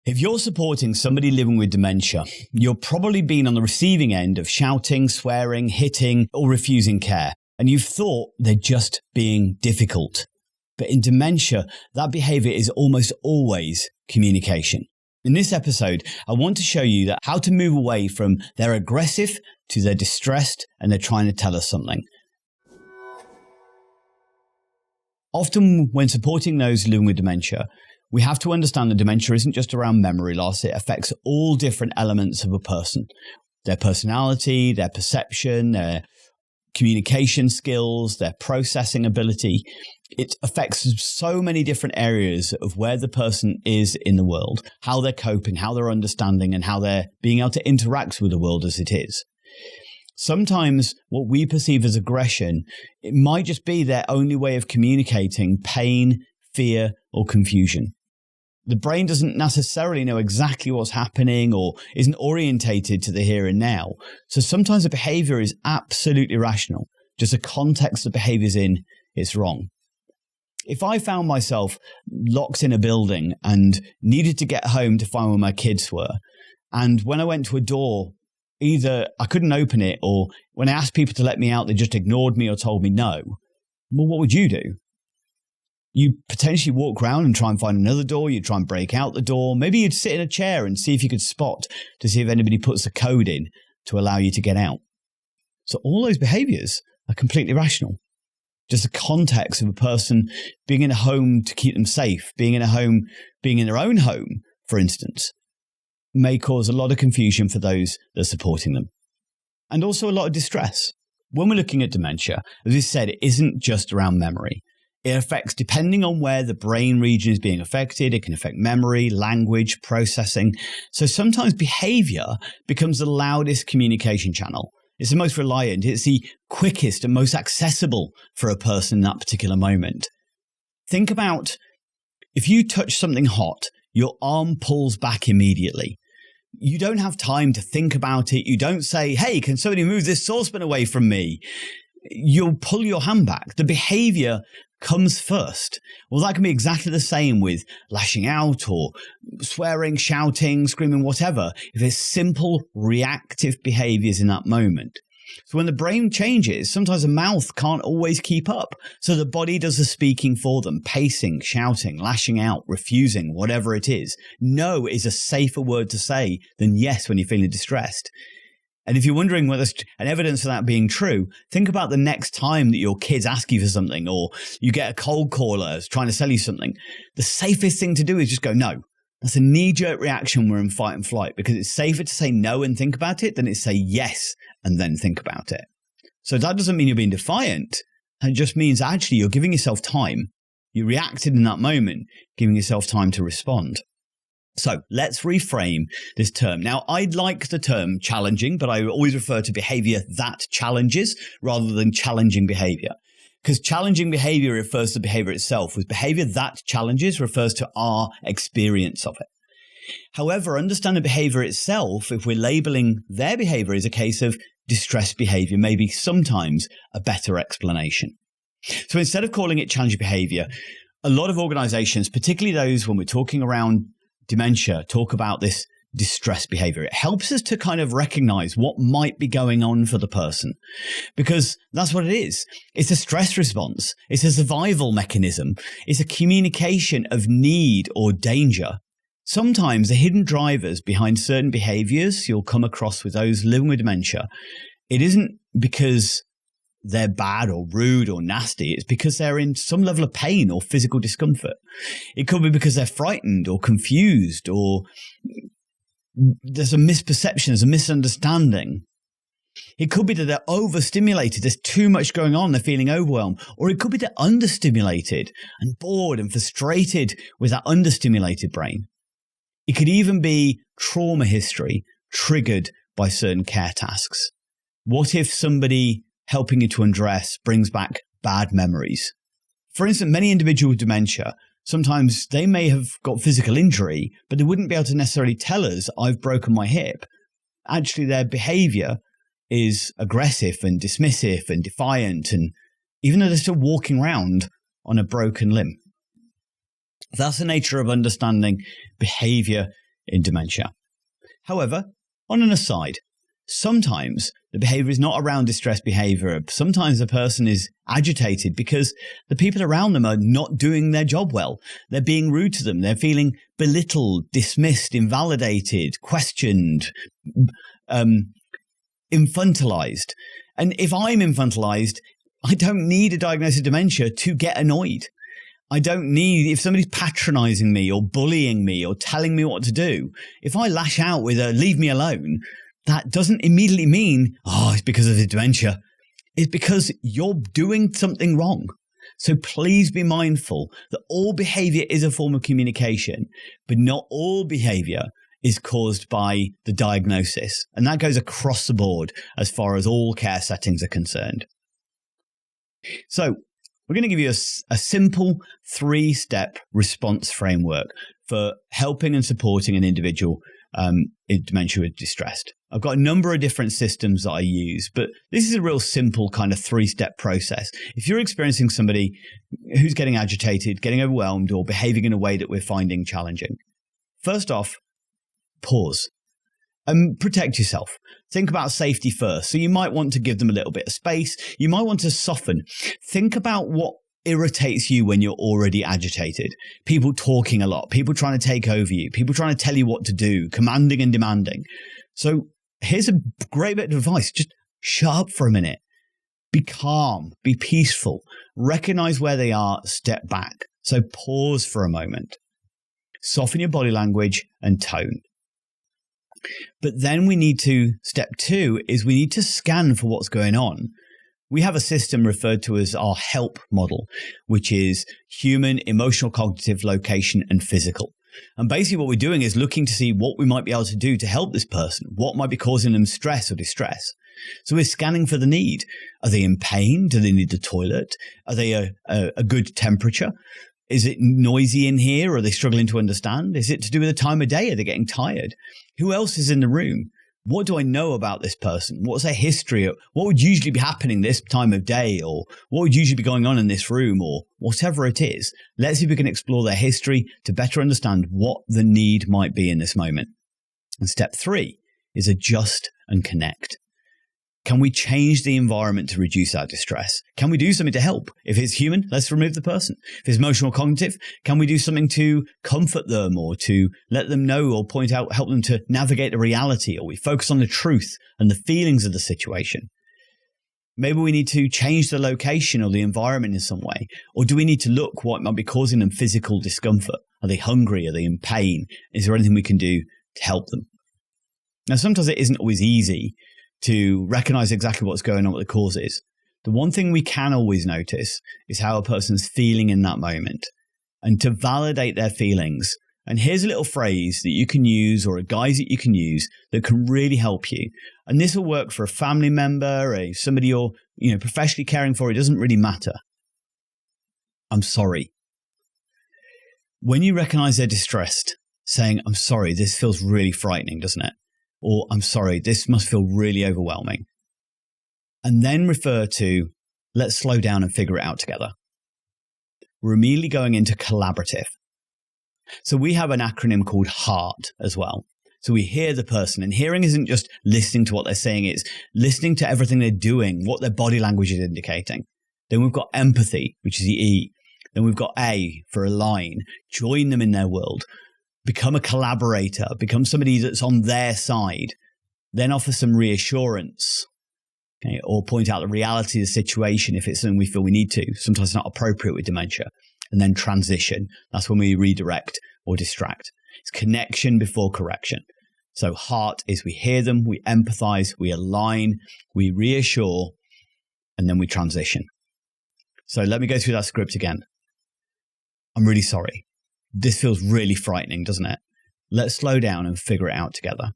If you're supporting somebody living with dementia, you've probably been on the receiving end of shouting, swearing, hitting, or refusing care, and you've thought they're just being difficult. But in dementia, that behavior is almost always communication. In this episode, I want to show you that how to move away from they're aggressive to they're distressed and they're trying to tell us something. Often when supporting those living with dementia, we have to understand that dementia isn't just around memory loss. It affects all different elements of a person. Their personality, their perception, their communication skills, their processing ability. It affects so many different areas of where the person is in the world, how they're coping, how they're understanding, and how they're being able to interact with the world as it is. Sometimes what we perceive as aggression, it might just be their only way of communicating pain, fear, or confusion. The brain doesn't necessarily know exactly what's happening or isn't orientated to the here and now. So sometimes the behavior is absolutely rational. Just the context the behavior's in, it's wrong. If I found myself locked in a building and needed to get home to find where my kids were, and when I went to a door, either I couldn't open it, or when I asked people to let me out, they just ignored me or told me no, well, what would you do? You potentially walk around and try and find another door. You'd try and break out the door. Maybe you'd sit in a chair and see if you could spot to see if anybody puts the code in to allow you to get out. So all those behaviors are completely rational. Just the context of a person being in a home to keep them safe, being in a home, being in their own home, for instance, may cause a lot of confusion for those that are supporting them. And also a lot of distress. When we're looking at dementia, as I said, it isn't just around memory. It affects, depending on where the brain region is being affected, it can affect memory, language, processing. So sometimes behavior becomes the loudest communication channel. It's the most reliant. It's the quickest and most accessible for a person in that particular moment. Think about if you touch something hot, your arm pulls back immediately. You don't have time to think about it. You don't say, hey, can somebody move this saucepan away from me? You'll pull your hand back. The behavior comes first. Well, that can be exactly the same with lashing out or swearing, shouting, screaming, whatever, if it's simple reactive behaviors in that moment. So when the brain changes, sometimes the mouth can't always keep up. So the body does the speaking for them, pacing, shouting, lashing out, refusing, whatever it is. No is a safer word to say than yes when you're feeling distressed. And if you're wondering whether there's an evidence of that being true, think about the next time that your kids ask you for something or you get a cold caller trying to sell you something. The safest thing to do is just go, no. That's a knee-jerk reaction when we're in fight and flight, because it's safer to say no and think about it than it's say yes and then think about it. So that doesn't mean you're being defiant. It just means actually you're giving yourself time. You reacted in that moment, giving yourself time to respond. So let's reframe this term. Now, I like the term challenging, but I always refer to behavior that challenges rather than challenging behavior. Because challenging behavior refers to behavior itself, with behavior that challenges refers to our experience of it. However, understanding behavior itself, if we're labeling their behavior as a case of distressed behavior, maybe sometimes a better explanation. So instead of calling it challenging behavior, a lot of organizations, particularly those when we're talking around dementia, talk about this distress behavior. It helps us to kind of recognize what might be going on for the person, because that's what it is. It's a stress response. It's a survival mechanism. It's a communication of need or danger. Sometimes the hidden drivers behind certain behaviors you'll come across with those living with dementia, it isn't because they're bad or rude or nasty. It's because they're in some level of pain or physical discomfort. It could be because they're frightened or confused, or there's a misperception, there's a misunderstanding. It could be that they're overstimulated. There's too much going on. They're feeling overwhelmed. Or it could be they're understimulated and bored and frustrated with that understimulated brain. It could even be trauma history triggered by certain care tasks. What if somebody helping you to undress brings back bad memories? For instance, many individuals with dementia, sometimes they may have got physical injury, but they wouldn't be able to necessarily tell us, I've broken my hip. Actually, their behavior is aggressive and dismissive and defiant, and even though they're still walking around on a broken limb. That's the nature of understanding behavior in dementia. However, on an aside, sometimes the behavior is not around distress behavior. Sometimes the person is agitated because the people around them are not doing their job well. They're being rude to them. They're feeling belittled, dismissed, invalidated, questioned, infantilized. And if I'm infantilized, I don't need a diagnosis of dementia to get annoyed. I don't need, if somebody's patronizing me or bullying me or telling me what to do, if I lash out with a leave me alone, that doesn't immediately mean, it's because of the dementia. It's because you're doing something wrong. So please be mindful that all behavior is a form of communication, but not all behavior is caused by the diagnosis. And that goes across the board as far as all care settings are concerned. So we're going to give you a simple 3-step response framework for helping and supporting an individual in dementia with distress. I've got a number of different systems that I use, but this is a real simple kind of 3-step process. If you're experiencing somebody who's getting agitated, getting overwhelmed, or behaving in a way that we're finding challenging, first off, pause and protect yourself. Think about safety first. So you might want to give them a little bit of space. You might want to soften. Think about what irritates you when you're already agitated. People talking a lot, people trying to take over you, people trying to tell you what to do, commanding and demanding. So here's a great bit of advice. Just shut up for a minute. Be calm, be peaceful, recognize where they are, step back. So pause for a moment. Soften your body language and tone. But then step 2 is we need to scan for what's going on. We have a system referred to as our HELP model, which is human, emotional, cognitive, location, and physical. And basically what we're doing is looking to see what we might be able to do to help this person, what might be causing them stress or distress. So we're scanning for the need. Are they in pain? Do they need the toilet? Are they a good temperature? Is it noisy in here? Are they struggling to understand? Is it to do with the time of day? Are they getting tired? Who else is in the room? What do I know about this person? What's their history? What would usually be happening this time of day? Or what would usually be going on in this room? Or whatever it is. Let's see if we can explore their history to better understand what the need might be in this moment. And step 3 is adjust and connect. Can we change the environment to reduce our distress? Can we do something to help? If it's human, let's remove the person. If it's emotional or cognitive, can we do something to comfort them or to let them know or point out, help them to navigate the reality? Or we focus on the truth and the feelings of the situation? Maybe we need to change the location or the environment in some way. Or do we need to look what might be causing them physical discomfort? Are they hungry? Are they in pain? Is there anything we can do to help them? Now, sometimes it isn't always easy to recognize exactly what's going on, what the cause is. The one thing we can always notice is how a person's feeling in that moment, and to validate their feelings. And here's a little phrase that you can use, or a guise that you can use that can really help you. And this will work for a family member, somebody you're professionally caring for. It doesn't really matter. I'm sorry. When you recognize they're distressed, saying, I'm sorry, this feels really frightening, doesn't it? Or, I'm sorry, this must feel really overwhelming. And then refer to, let's slow down and figure it out together. We're immediately going into collaborative. So we have an acronym called HEART as well. So we hear the person, and hearing isn't just listening to what they're saying, it's listening to everything they're doing, what their body language is indicating. Then we've got empathy, which is the E. Then we've got A for align, join them in their world. Become a collaborator, become somebody that's on their side, then offer some reassurance, okay, or point out the reality of the situation if it's something we feel we need to. Sometimes it's not appropriate with dementia. And then transition. That's when we redirect or distract. It's connection before correction. So HEART is we hear them, we empathize, we align, we reassure, and then we transition. So let me go through that script again. I'm really sorry. This feels really frightening, doesn't it? Let's slow down and figure it out together.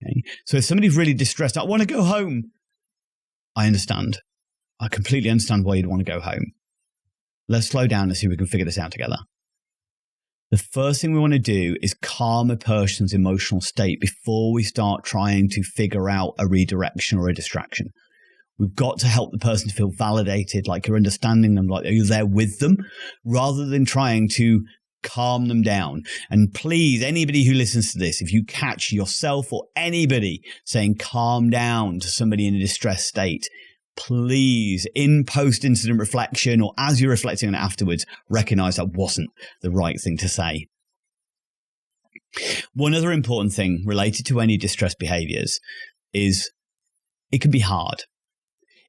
Okay. So if somebody's really distressed, I want to go home. I understand. I completely understand why you'd want to go home. Let's slow down and see if we can figure this out together. The first thing we want to do is calm a person's emotional state before we start trying to figure out a redirection or a distraction. We've got to help the person feel validated, like you're understanding them, like you're there with them, rather than trying to calm them down. And please, anybody who listens to this, if you catch yourself or anybody saying calm down to somebody in a distressed state, please, in post-incident reflection or as you're reflecting on it afterwards, recognize that wasn't the right thing to say. One other important thing related to any distress behaviors is it can be hard.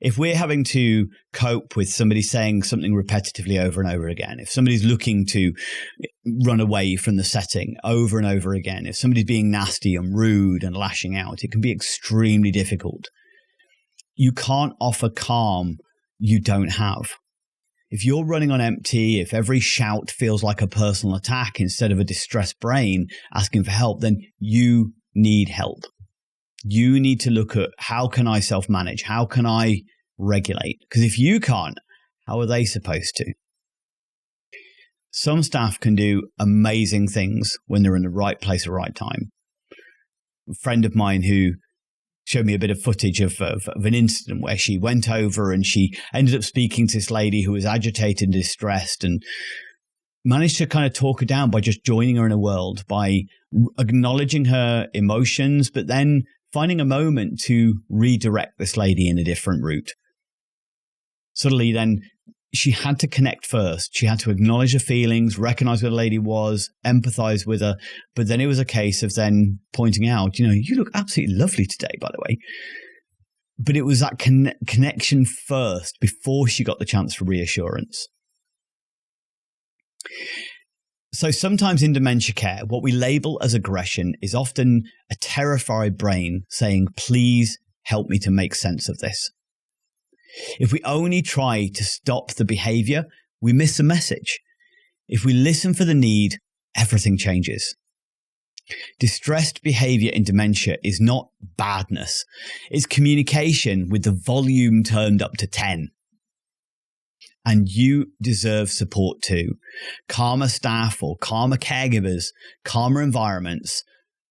If we're having to cope with somebody saying something repetitively over and over again, if somebody's looking to run away from the setting over and over again, if somebody's being nasty and rude and lashing out, it can be extremely difficult. You can't offer calm you don't have. If you're running on empty, if every shout feels like a personal attack instead of a distressed brain asking for help, then you need help. You need to look at how can I self-manage? How can I regulate? Because if you can't, how are they supposed to? Some staff can do amazing things when they're in the right place at the right time. A friend of mine who showed me a bit of footage of an incident where she went over and she ended up speaking to this lady who was agitated and distressed and managed to kind of talk her down by just joining her in a world, by acknowledging her emotions, but then finding a moment to redirect this lady in a different route. Suddenly then she had to connect first. She had to acknowledge her feelings, recognize where the lady was, empathize with her. But then it was a case of then pointing out, you look absolutely lovely today, by the way. But it was that connection first before she got the chance for reassurance. So sometimes in dementia care, what we label as aggression is often a terrified brain saying, please help me to make sense of this. If we only try to stop the behavior, we miss the message. If we listen for the need, everything changes. Distressed behavior in dementia is not badness. It's communication with the volume turned up to 10. And you deserve support too. Calmer staff or calmer caregivers, calmer environments,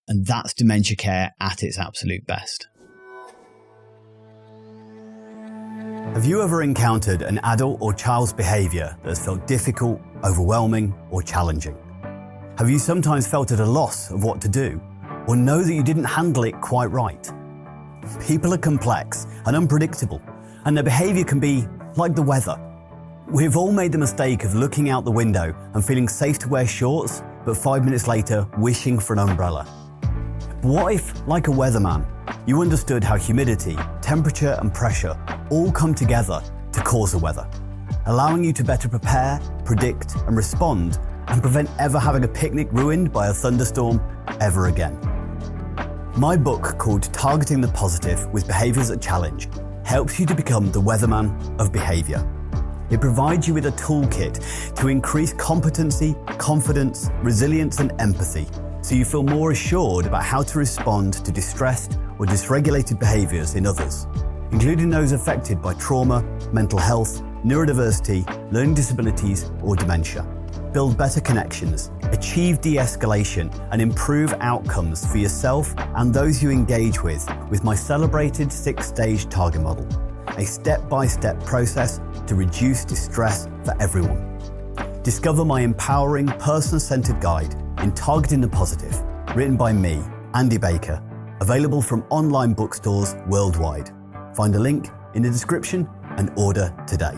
and that's dementia care at its absolute best. Have you ever encountered an adult or child's behavior that has felt difficult, overwhelming, or challenging? Have you sometimes felt at a loss of what to do, or know that you didn't handle it quite right? People are complex and unpredictable, and their behavior can be like the weather. We've all made the mistake of looking out the window and feeling safe to wear shorts, but 5 minutes later, wishing for an umbrella. What if, like a weatherman, you understood how humidity, temperature, and pressure all come together to cause the weather, allowing you to better prepare, predict, and respond, and prevent ever having a picnic ruined by a thunderstorm ever again? My book, called Targeting the Positive with Behaviours that Challenge, helps you to become the weatherman of behaviour. It provides you with a toolkit to increase competency, confidence, resilience, and empathy, so you feel more assured about how to respond to distressed or dysregulated behaviours in others, including those affected by trauma, mental health, neurodiversity, learning disabilities, or dementia. Build better connections, achieve de-escalation, and improve outcomes for yourself and those you engage with my celebrated 6-stage target model, a step-by-step process to reduce distress for everyone. Discover my empowering, person-centered guide in Targeting the Positive, written by me, Andy Baker, available from online bookstores worldwide. Find a link in the description and order today.